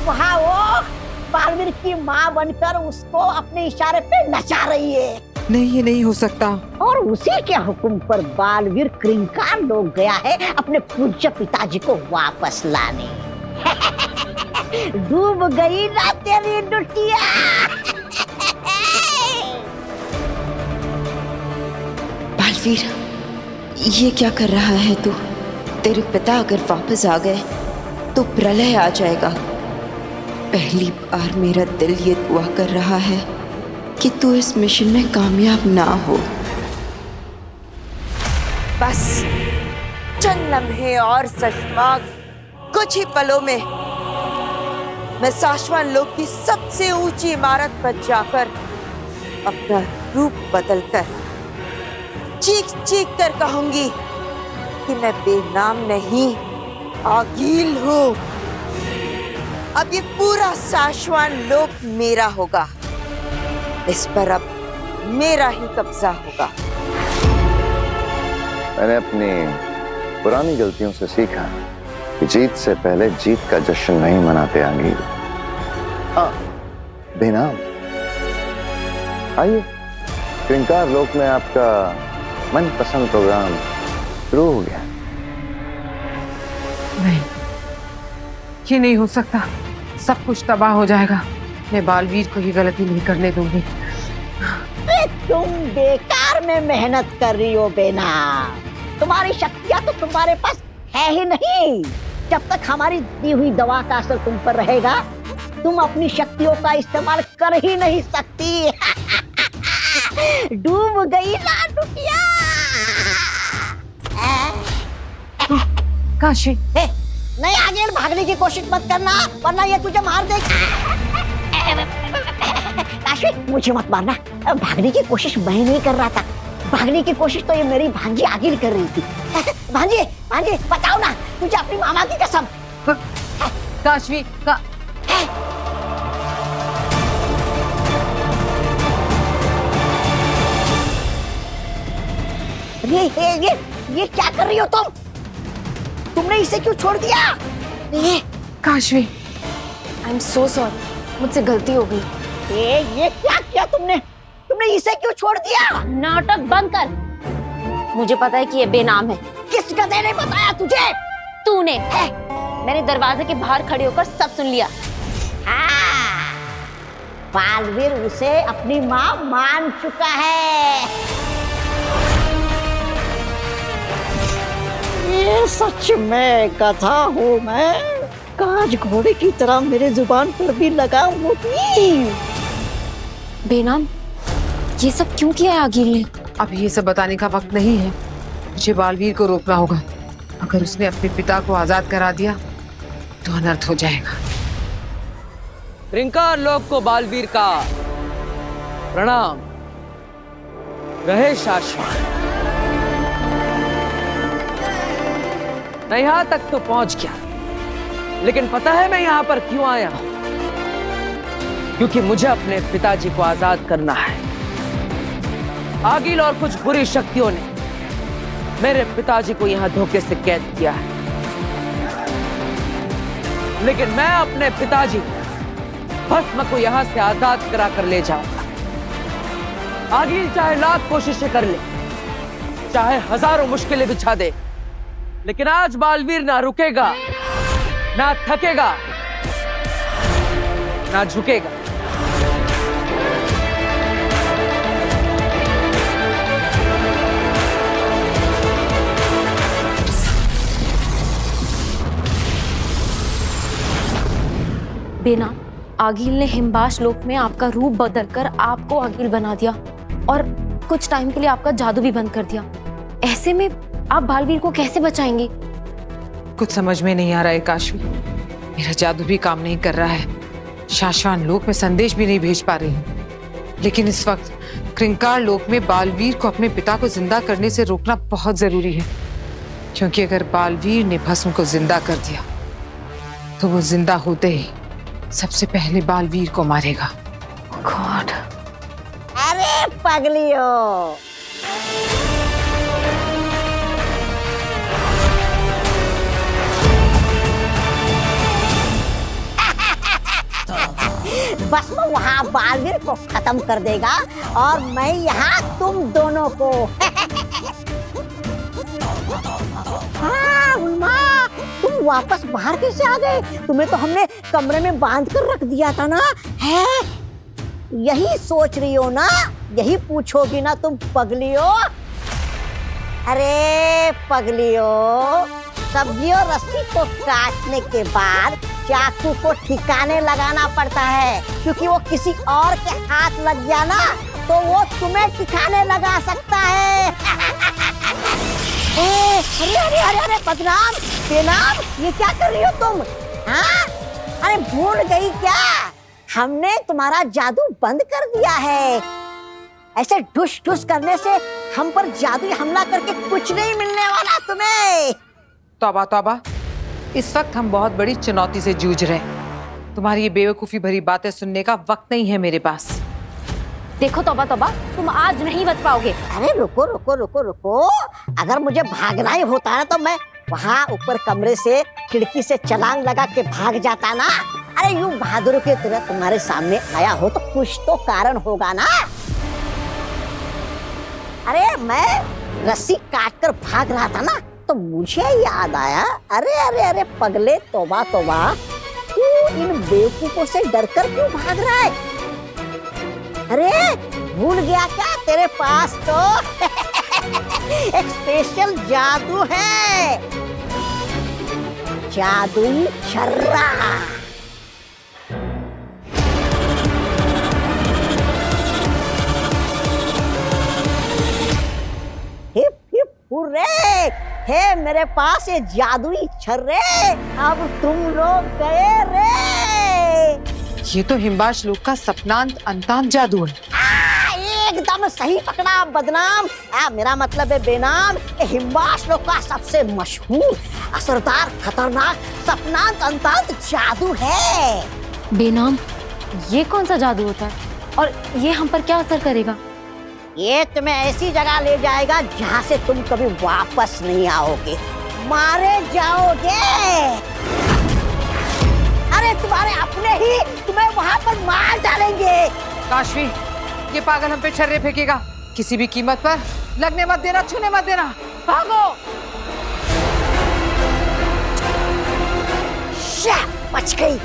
वहाँ वो बालवीर की माँ बनकर उसको अपने इशारे पे नचा रही है। नहीं, ये नहीं हो सकता। और उसी के हुक्म पर बालवीर क्रिंकार लोग गया है अपने पूज्य पिताजी को वापस लाने। डूब गई ना तेरी डुटिया। बालवीर, ये क्या कर रहा है तू? तेरे पिता अगर वापस आ गए तो प्रलय आ जाएगा। पहली बार मेरा दिल ये दुआ कर रहा है कि तू इस मिशन में कामयाब ना हो। बस चंद लम्हे और सशमा, कुछ ही पलों में मैं शाश्वत लोक की सबसे ऊंची इमारत पर जाकर अपना रूप बदलकर चीख चीख कर कहूंगी कि मैं बेनाम नहीं, आगील हूं। अब ये पूरा शाश्वत लोक मेरा होगा। इस पर अब मेरा ही कब्जा होगा। मैंने अपनी पुरानी गलतियों से सीखा कि जीत से पहले जीत का जश्न नहीं मनाते आगील। बेनाम, आइए, क्रिंकार लोक में आपका मनपसंद प्रोग्राम शुरू हो गया। नहीं, ये नहीं हो सकता। सब कुछ तबाह हो जाएगा। मैं बालवीर को ये गलती नहीं करने दूंगी। तुम बेकार में मेहनत कर रही हो बेनाम। तुम्हारी शक्तियां तो तुम्हारे पास है ही नहीं। जब तक हमारी दी हुई दवा का असर तुम पर रहेगा, तुम अपनी शक्तियों का इस्तेमाल कर ही नहीं सकती। डूब गई ना डुटिया। काशी, नहीं, आगे भागने की कोशिश मत करना, वरना ये तुझे मार देगा। काशी, मुझे मत मारना। भागने की कोशिश मैं नहीं कर रहा था। भागने की कोशिश तो ये मेरी भांजी आगिल कर रही थी। भांजी, भांजी, बताओ ना, तुझे अपनी मामा की कसम। काशवी का ये क्या कर रही हो तुम? तुमने इसे क्यों छोड़ दिया? Kashvi, I am so sorry, मुझसे गलती हो गई। ये क्या किया तुमने? तुमने इसे क्यों छोड़ दिया? नाटक बंद कर। मुझे पता है कि ये बेनाम है। किस गधे ने बताया तुझे? तूने। मैंने दरवाजे के बाहर खड़े होकर सब सुन लिया। हाँ, बालवीर उसे अपनी माँ मान चुका है। ये सच में गधा हूँ मैं। काज घोड़े की तरह मेरे जुबान पर भी लगाम होती। बेनाम, ये सब क्यों किया है आगिल ने? अभी ये सब बताने का वक्त नहीं है। मुझे बालवीर को रोकना होगा। अगर उसने अपने पिता को आजाद करा दिया तो अनर्थ हो जाएगा। क्रिंकार लोक को बालवीर का प्रणाम। रहे शाश्वत। मैं यहां तक तो पहुंच गया, लेकिन पता है मैं यहां पर क्यों आया हूं? क्योंकि मुझे अपने पिताजी को आजाद करना है। आगिल और कुछ बुरी शक्तियों ने मेरे पिताजी को यहां धोखे से कैद किया है, लेकिन मैं अपने पिताजी भस्म को यहां से आजाद करा कर ले जाऊंगा। आगिल चाहे लाख कोशिशें कर ले, चाहे हजारों मुश्किलें बिछा दे, लेकिन आज बालवीर ना रुकेगा, ना थकेगा, ना झुकेगा। बेनाम, आगिल ने हिमबाश लोक में आपका रूप बदलकर आपको आगिल बना दिया और कुछ टाइम के लिए आपका जादू भी बंद कर दिया। ऐसे में आप बालवीर को कैसे बचाएंगे? कुछ समझ में नहीं आ रहा है काशवी। मेरा जादू भी काम नहीं कर रहा है। शाश्वत लोक में संदेश भी नहीं भेज पा रही हूँ। लेकिन इस वक्त क्रिंकार लोक में बालवीर को अपने पिता को जिंदा करने से रोकना बहुत जरूरी है, क्योंकि अगर बालवीर ने भस्म को जिंदा कर दिया तो वो जिंदा होते ही सबसे पहले बालवीर को मारेगा। गॉड, अरे पगलियो, बस वो वहाँ बालवीर को खत्म कर देगा और मैं यहाँ तुम दोनों को। हाँ उल्मा, तुम वापस बाहर कैसे आ गए? तुम्हें तो हमने कमरे में बांध कर रख दिया था ना। है यही सोच रही हो ना? यही पूछोगी ना तुम पगलियो? अरे पगलियो, सब्जियों रस्सी को काटने के बाद चाकू को ठिकाने लगाना पड़ता है, क्योंकि वो किसी और के हाथ लग गया ना तो वो तुम्हें ठिकाने लगा सकता है। अरे अरे अरे अरे बदनाम बेनाम, ये क्या कर रही हो तुम? हाँ अरे भूल गई क्या? हमने तुम्हारा जादू बंद कर दिया है। ऐसे ठुस ठुस करने से हम पर जादुई हमला करके कुछ नहीं मिलने वाला तुम्हें। तौबा तौबा, इस वक्त हम बहुत बड़ी चुनौती से जूझ रहे हैं। तुम्हारी ये बेवकूफी भरी बातें सुनने का वक्त नहीं है मेरे पास। देखो तौबा तौबा, तुम आज नहीं बच पाओगे। अरे रुको रुको रुको रुको, अगर मुझे भागना ही होता ना तो मैं वहाँ ऊपर कमरे से खिड़की से छलांग लगा के भाग जाता ना। अरे यूं बहादुर की तरह तुम्हारे सामने आया हो तो कुछ तो कारण होगा ना। अरे मैं रस्सी काट कर भाग रहा था ना तो मुझे याद आया, अरे अरे अरे पगले तौबा तौबा, तू इन बेवकूफों से डरकर क्यों भाग रहा है? अरे भूल गया क्या? तेरे पास तो एक स्पेशल जादू है, जादुई छर्रा। हिप हिप हुर्रे, है मेरे पास ये जादुई छर्रे। अब तुम लोग गए रे। ये तो हिम्बाश लोक का सपनांत अंतांत जादू है। एकदम सही पकड़ा बदनाम। मेरा मतलब है बेनाम, हिम्बाश लोक का सबसे मशहूर, असरदार, खतरनाक, सपनांत अंतांत जादू है। बेनाम, ये कौन सा जादू होता है और ये हम पर क्या असर करेगा? ये तुम्हें ऐसी जगह ले जाएगा जहाँ से तुम कभी वापस नहीं आओगे, मारे जाओगे। अरे तुम्हारे अपने ही तुम्हें वहाँ पर मार डालेंगे। काशवी, ये पागल हम पे छर्रे फेंकेगा। किसी भी कीमत पर लगने मत देना, छूने मत देना। भागो। बच गई।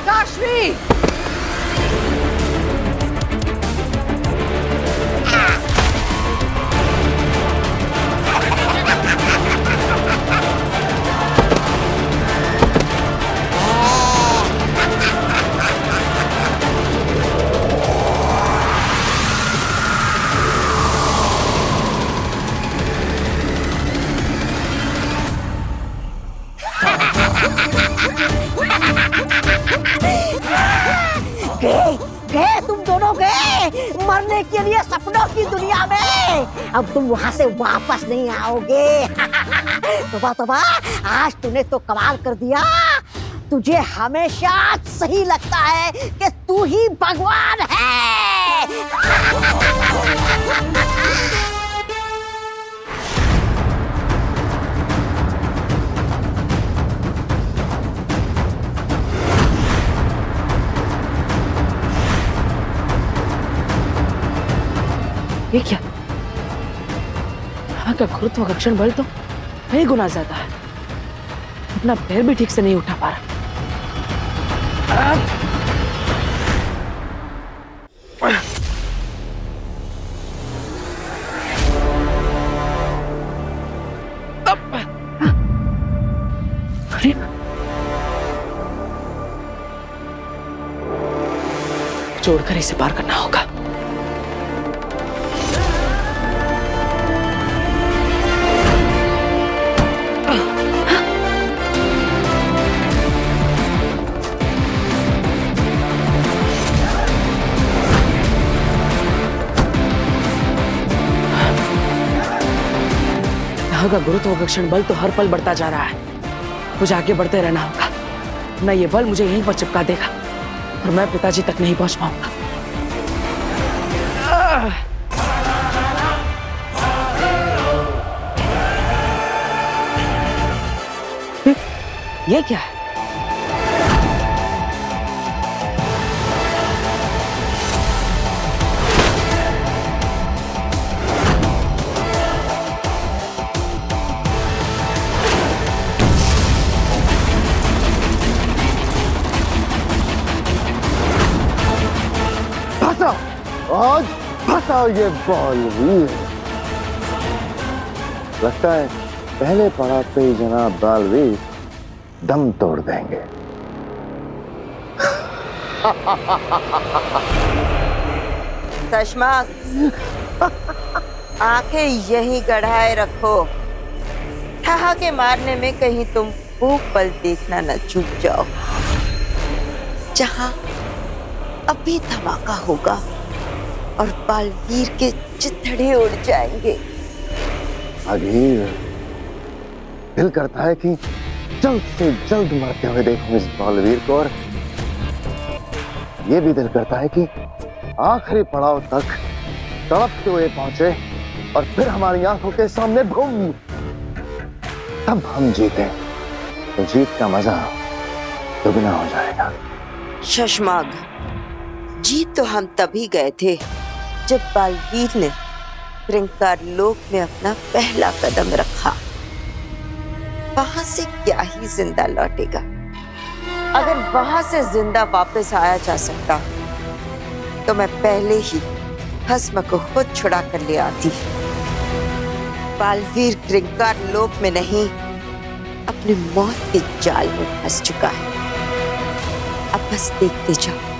काशवी, गए तुम दोनों, गए मरने के लिए सपनों की दुनिया में। अब तुम वहां से वापस नहीं आओगे। तौबा तौबा, आज तूने तो कमाल कर दिया। तुझे हमेशा सही लगता है कि तू ही भगवान है। ये क्या? यहाँ का गुरुत्वाकर्षण बल तो कई गुना ज्यादा है। अपना पैर भी ठीक से नहीं उठा पा रहा। अरे जोड़कर इसे पार करना होगा। का गुरुत्वाकर्षण बल तो हर पल बढ़ता जा रहा है। मुझे आगे बढ़ते रहना होगा, न ये बल मुझे यहीं पर चिपका देगा और मैं पिताजी तक नहीं पहुंच पाऊंगा। ये क्या है? आज फंसा ये बालवीर। लगता है पहले पड़ाव पे ही जनाब बालवीर दम तोड़ देंगे। सशमाक, आंखें यहीं गड़ाए रखो। ठहाके मारने में कहीं तुम वो पल देखना न चूक जाओ जहां अभी धमाका होगा और बालवीर के चिथड़े उड़ जाएंगे। अगीर, दिल करता है कि जल्द से जल्द मरते हुए देखूं इस बालवीर को, और ये भी दिल करता है कि आखिरी पड़ाव तक तड़पते हुए पहुंचे और फिर हमारी आंखों के सामने बूम, तब हम जीते तो जीत का मजा दुगना हो जाएगा। शशमाग, जीत तो हम तभी गए थे जब बालवीर ने क्रिंकार लोक में अपना पहला कदम रखा। वहां से क्या ही जिंदा लौटेगा। अगर वहां से जिंदा वापस आया जा सकता तो मैं पहले ही भस्म को खुद छुड़ा कर ले आती। बालवीर क्रिंकार लोक में नहीं, अपनी मौत के जाल में फंस चुका है। अब बस देखते जाओ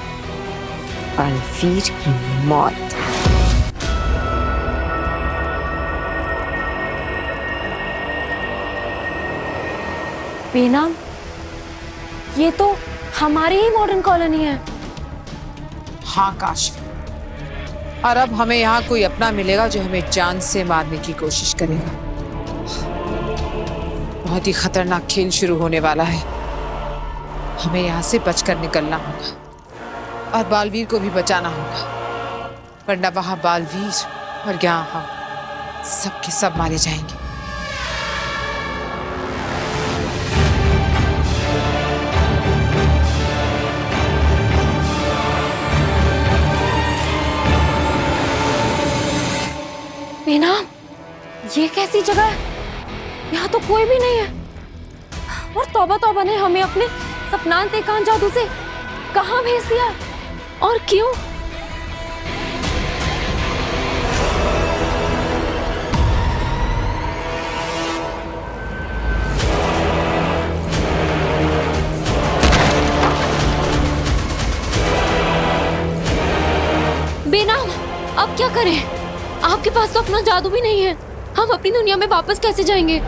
बालवीर की मौत। बेनाम, ये तो हमारी ही मॉडर्न कॉलोनी है। हाँ काशवी, और अब हमें यहाँ कोई अपना मिलेगा जो हमें जान से मारने की कोशिश करेगा। बहुत ही खतरनाक खेल शुरू होने वाला है। हमें यहाँ से बचकर निकलना होगा और बालवीर को भी बचाना होगा, वरना वहां बालवीर और यहाँ हम सबके सब मारे जाएंगे। बेनाम, ये कैसी जगह है? यहाँ तो कोई भी नहीं है। और तौबा तौबा ने हमें अपने सपनांत एकांत जादू से कहाँ भेज दिया और क्यों? बेनाम, अब क्या करें? आपके पास तो अपना जादू भी नहीं है। हम अपनी दुनिया में वापस कैसे जाएंगे?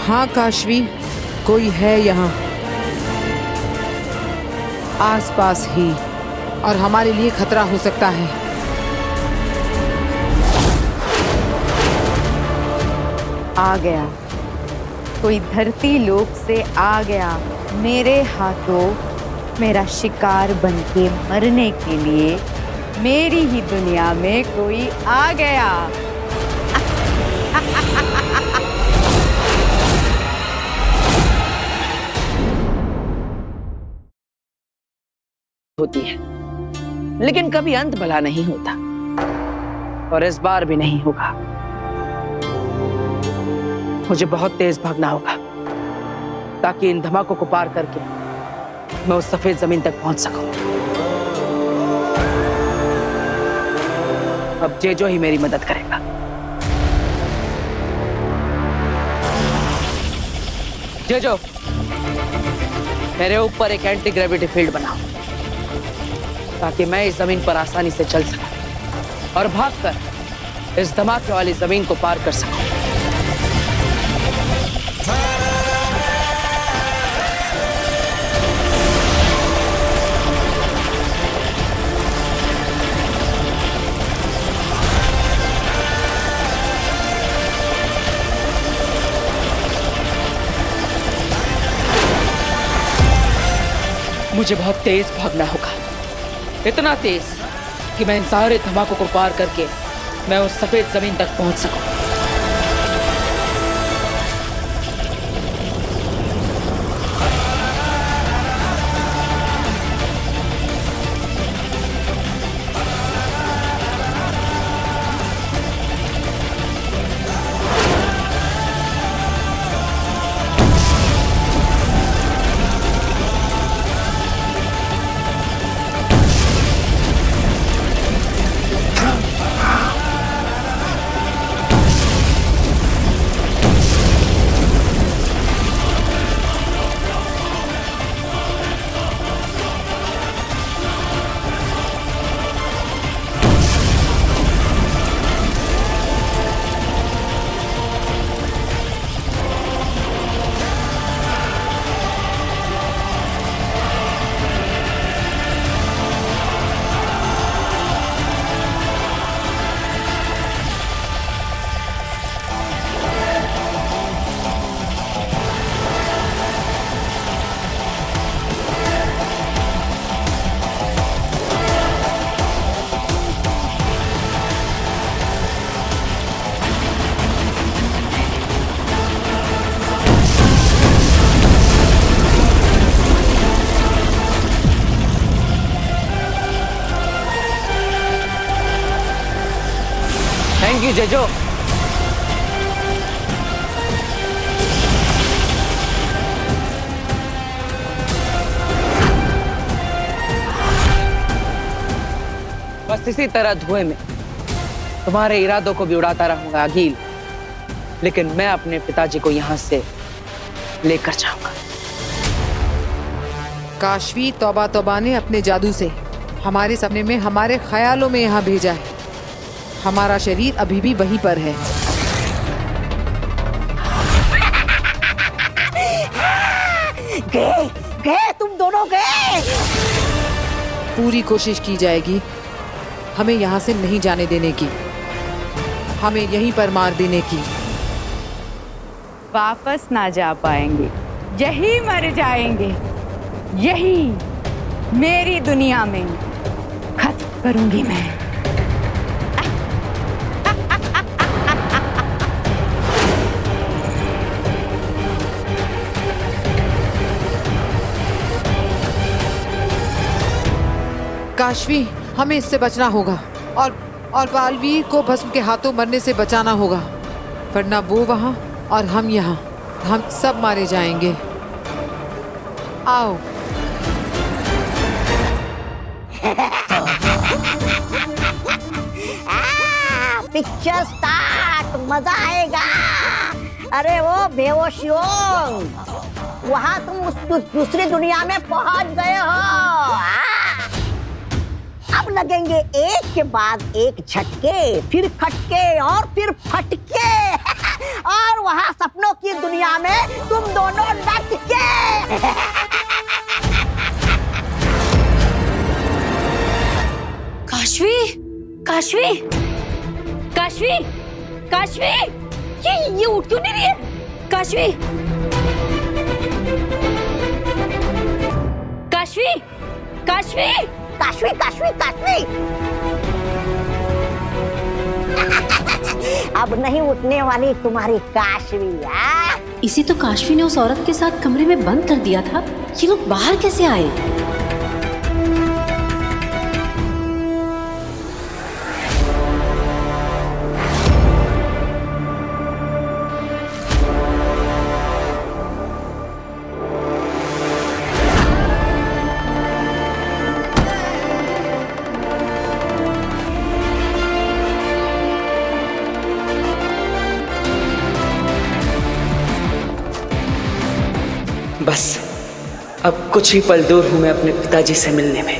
हाँ काशवी, कोई है यहाँ आसपास ही, और हमारे लिए खतरा हो सकता है। आ गया, कोई धरती लोक से आ गया मेरे हाथों, मेरा शिकार बनके मरने के लिए। मेरी ही दुनिया में कोई आ गया। होती है, लेकिन कभी अंत भला नहीं होता, और इस बार भी नहीं होगा। मुझे बहुत तेज भागना होगा ताकि इन धमाकों को पार करके मैं उस सफेद जमीन तक पहुंच सकूं। अब जेजो ही मेरी मदद करेगा। जेजो, मेरे ऊपर एक एंटी ग्रेविटी फील्ड बनाओ ताकि मैं इस जमीन पर आसानी से चल सकूं और भागकर इस धमाके वाली जमीन को पार कर सकूं। मुझे बहुत तेज भागना होगा, इतना तेज कि मैं इन सारे धमाकों को पार करके मैं उस सफेद जमीन तक पहुंच सकूं। Thank you Jeju. बस इसी तरह धुएं में तुम्हारे इरादों को भी उड़ाता रहूंगा अगील, लेकिन मैं अपने पिताजी को यहां से लेकर जाऊंगा। काशवी तौबा तौबा ने अपने जादू से हमारे सपने में, हमारे ख्यालों में यहाँ भेजा है। हमारा शरीर अभी भी वहीं पर है। गए तुम दोनों गए। पूरी कोशिश की जाएगी हमें यहाँ से नहीं जाने देने की, हमें यहीं पर मार देने की। वापस ना जा पाएंगे, यही मर जाएंगे, यही मेरी दुनिया में खत्म करूंगी मैं। काशवी, हमें इससे बचना होगा और बालवीर को भस्म के हाथों मरने से बचाना होगा, वरना वो वहां और हम यहाँ, हम सब मारे जाएंगे। आओ। पिक्चर स्टार्ट, मजा आएगा। अरे वो बेहोशियों, वहां तुम उस दूसरी दुनिया में पहुंच गए हो। अब लगेंगे एक के बाद एक झटके, फिर खटके और फिर फटके। और वहां सपनों की दुनिया में तुम दोनों लटके। काशवी, काशवी, काशवी, काशवी, ये उठ क्यों नहीं रही है? काशवी, काशवी, काशवी, काशवी, काशवी, काशवी। अब नहीं उठने वाली तुम्हारी काशवी। इसी तो काशवी ने उस औरत के साथ कमरे में बंद कर दिया था। ये लोग बाहर कैसे आए? बस अब कुछ ही पल दूर हूं मैं अपने पिताजी से मिलने में।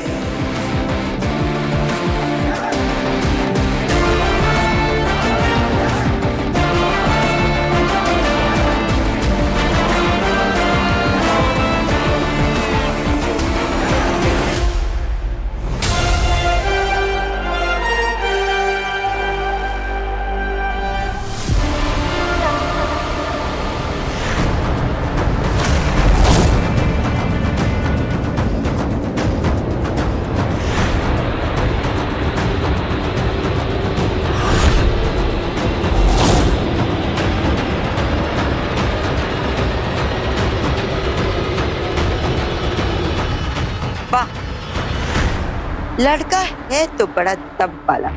लड़का है तो बड़ा दम वाला,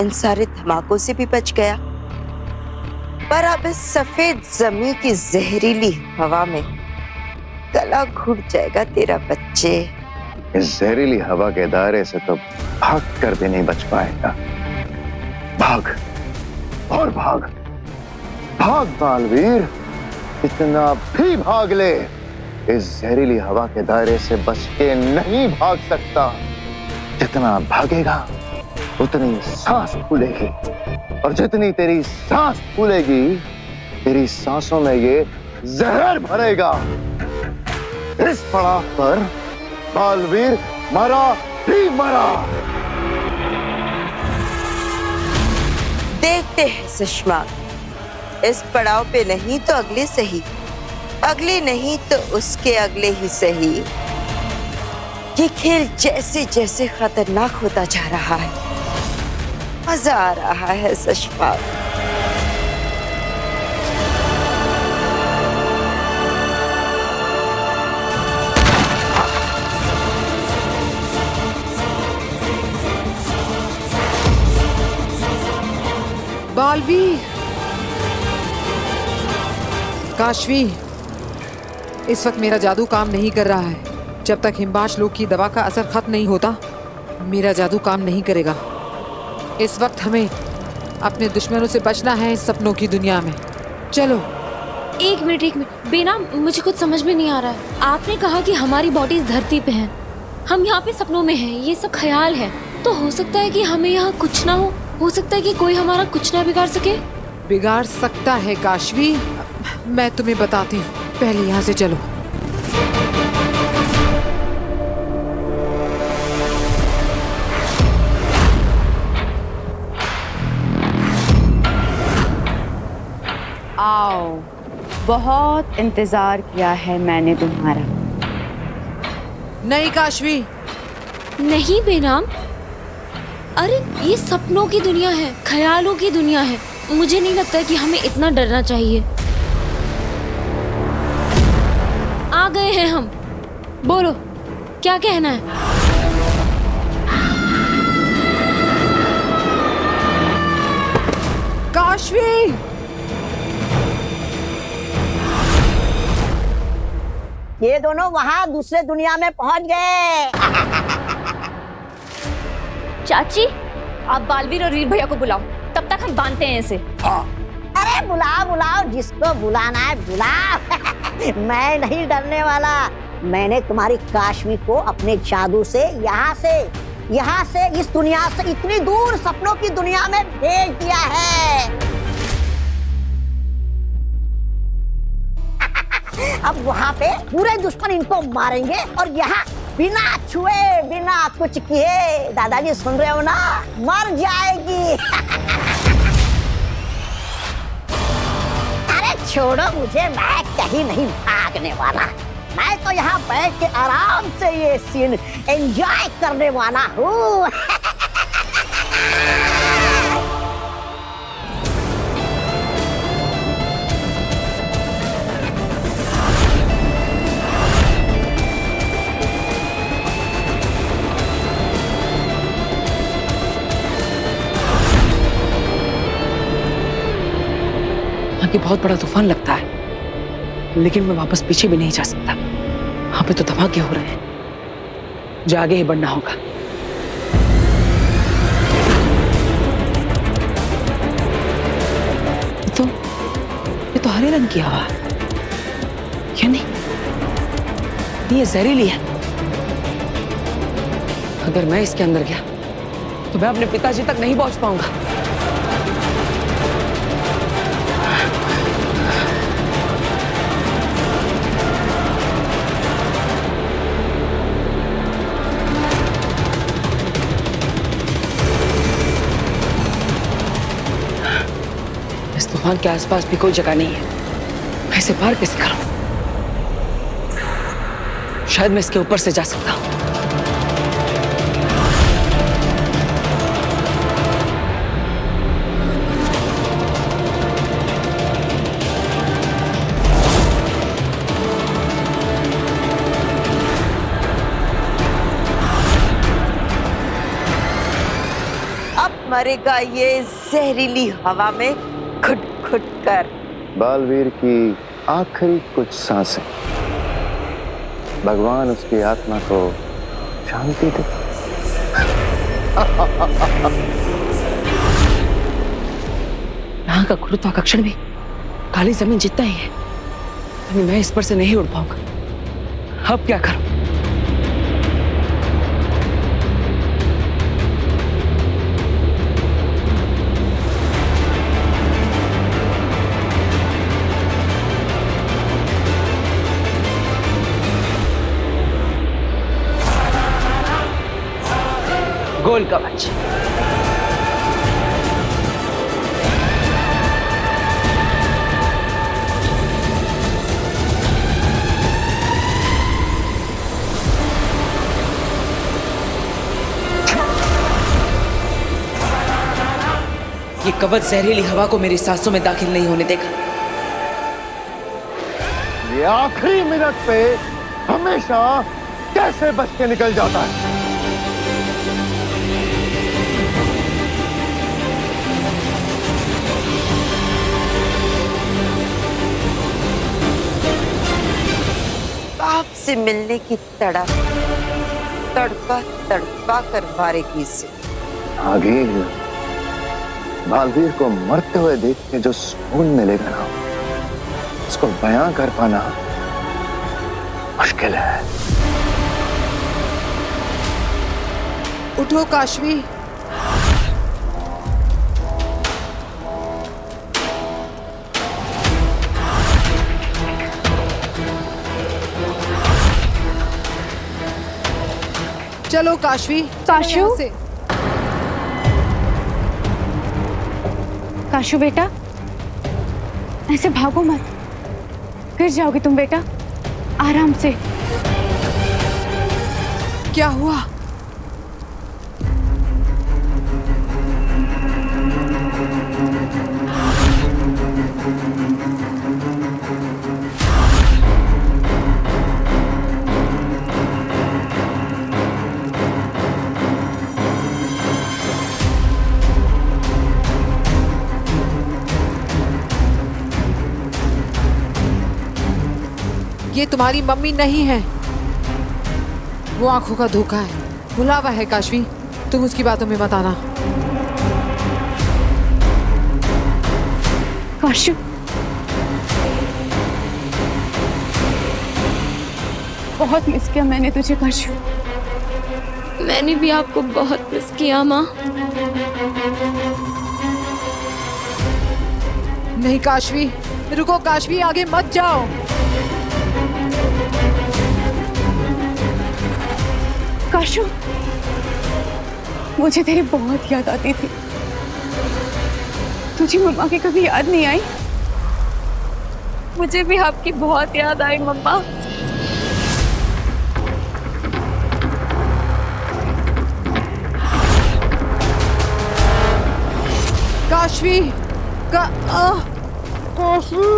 इन सारे धमाकों से भी बच गया। पर अब इस सफेद जमी की जहरीली हवा में गला घुट जाएगा तेरा बच्चे। इस जहरीली हवा के दायरे से तो भाग कर भी नहीं बच पाएगा। भाग और भाग, भाग बालवीर, इतना भी भाग ले, इस जहरीली हवा के दायरे से बच के नहीं भाग सकता। जितना भागेगा उतनी सांस फूलेगी, और जितनी तेरी सांस फूलेगी तेरी सांसों में ये जहर भरेगा। इस पड़ाव पर बालवीर मरा ही मरा। देखते हैं सुषमा, इस पड़ाव पे नहीं तो अगले सही, अगले नहीं तो उसके अगले ही सही। ये खेल जैसे जैसे खतरनाक होता जा रहा है, मजा आ रहा है सुषमा। बालवीर, काशवी, इस वक्त मेरा जादू काम नहीं कर रहा है। जब तक हिमबाश लोग की दवा का असर खत्म नहीं होता, मेरा जादू काम नहीं करेगा। इस वक्त हमें अपने दुश्मनों से बचना है इस सपनों की दुनिया में। चलो। एक मिनट बेना, मुझे कुछ समझ में नहीं आ रहा है। आपने कहा कि हमारी बॉडी इस धरती पे है, हम यहाँ पे सपनों में हैं, ये सब ख्याल है। तो हो सकता है कि हमें यहाँ कुछ ना हो सकता है कि कोई हमारा कुछ ना बिगाड़ सके। बिगाड़ सकता है काशवी, मैं तुम्हें बताती हूँ, पहले यहाँ से चलो। आओ, बहुत इंतजार किया है मैंने तुम्हारा। नहीं काशवी। नहीं बेनाम, अरे ये सपनों की दुनिया है, ख्यालों की दुनिया है। मुझे नहीं लगता कि हमें इतना डरना चाहिए। आ गए हैं हम, बोलो क्या कहना है। काशवी, ये दोनों वहां दूसरे दुनिया में पहुंच गए। चाची, आप बालवीर और वीर भैया को बुलाओ, तब तक हम बांधते हैं इसे। अरे बुलाओ बुलाओ, जिसको बुलाना है बुलाओ। मैं नहीं डरने वाला। मैंने तुम्हारी काशवी को अपने जादू से यहाँ से इस दुनिया से इतनी दूर सपनों की दुनिया में भेज दिया है। अब वहाँ पे पूरे दुश्मन इनको मारेंगे और यहाँ बिना छुए बिना कुछ किए, दादाजी सुन रहे हो ना, मर जाएगी। अरे छोड़ो मुझे, मैं कहीं नहीं भागने वाला। मैं तो यहाँ बैठ के आराम से ये सीन एंजॉय करने वाला हूँ। कि बहुत बड़ा तूफान लगता है, लेकिन मैं वापस पीछे भी नहीं जा सकता। वहां पे तो धमाके हो रहे हैं, जो आगे ही बढ़ना होगा। ये तो हरे रंग की हवा है, यानी ये जहरीली है। अगर मैं इसके अंदर गया तो मैं अपने पिताजी तक नहीं पहुंच पाऊंगा। तूफान के आसपास भी कोई जगह नहीं है, मैं इसे पार कैसे करूं? शायद मैं इसके ऊपर से जा सकता हूं। मरेगा ये जहरीली हवा में घुट घुट कर। बालवीर की आखिरी कुछ सांसें, भगवान उसकी आत्मा को शांति दे। यहाँ का गुरुत्वाकर्षण भी काली जमीन जितना ही है, यानी मैं इस पर से नहीं उड़ पाऊंगा। अब क्या करूं? गोल कवच। ये कवच जहरीली हवा को मेरी सांसों में दाखिल नहीं होने देगा। ये आखिरी मिनट पे हमेशा कैसे बच के निकल जाता है। बाप से मिलने की तड़प तड़पा तड़पा कर मारेगी इसे। आगे बालवीर को मरते हुए देख के जो सुकून मिलेगा ना, उसको बयां कर पाना मुश्किल है। उठो काशवी। चलो काशवी। काशू? काशू बेटा, ऐसे भागो मत, गिर जाओगे तुम बेटा, आराम से। क्या हुआ? ये तुम्हारी मम्मी नहीं है, वो आंखों का धोखा है, बुलावा है काशवी, तुम उसकी बातों में मत आना। काशू, बहुत मिस किया मैंने तुझे काशू। मैंने भी आपको बहुत मिस किया माँ। नहीं काशवी, रुको काशवी, आगे मत जाओ। काशू, मुझे तेरी बहुत याद आती थी। तुझे मम्मा की कभी याद नहीं आई? मुझे भी आपकी बहुत याद आई मम्मा। काशवी, काशवी।